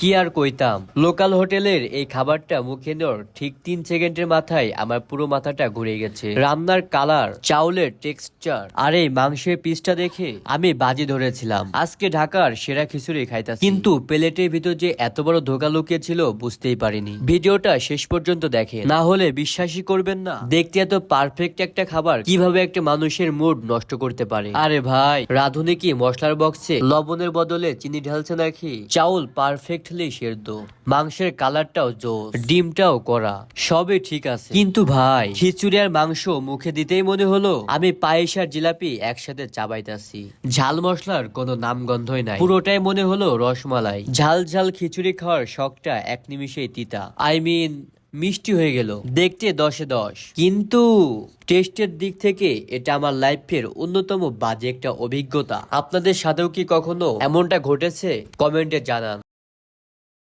কি আর কইতাম, লোকাল হোটেলের এই খাবারটা মুখে নেওয়ার ঠিক 3 সেকেন্ডের মাথায় আমার পুরো মাথাটা ঘুরে গেছে। রান্নার কালার, চাউলের টেক্সচার আর এই মাংসের পিসটা দেখে আমি বাজি ধরেছিলাম আজকে ঢাকার সেরা খিচুড়ি খাইতাছি। কিন্তু প্লেটের ভিতর যে এত বড় ধোঁকা লুকিয়ে ছিল বুঝতেই পারিনি। ভিডিওটা শেষ পর্যন্ত দেখে, না হলে বিশ্বাসই করবেন না দেখতে এত পারফেক্ট একটা খাবার কিভাবে একটা মানুষের মুড নষ্ট করতে পারে। আরে ভাই, রাঁধুনি কি মশলার বক্সে লবণের বদলে চিনি ঢালছে নাকি? চাউল পারফেক্টলি সেদ্ধ, মাংসের কালারটাও জোস, ডিমটাও করা, সবই ঠিক আছে। কিন্তু ভাই, খিচুড়ি আর মাংস মুখে দিতেই মনে হলো আমি পায়েস আর জিলাপি একসাথে চাবাইতাছি। ঝাল মশলার কোনো নামগন্ধই নাই, পুরোটাই মনে হলো রসমালাই। ঝাল ঝাল খিচুড়ি খাওয়ার শখটা এক নিমিষেই তিতা, মিষ্টি হয়ে গেল। দেখতে 10-এ 10, কিন্তু টেস্টের দিক থেকে এটা আমার লাইফের অন্যতম বাজে একটা অভিজ্ঞতা। আপনাদের সাথেও কি কখনো এমনটা ঘটেছে? কমেন্টে জানান।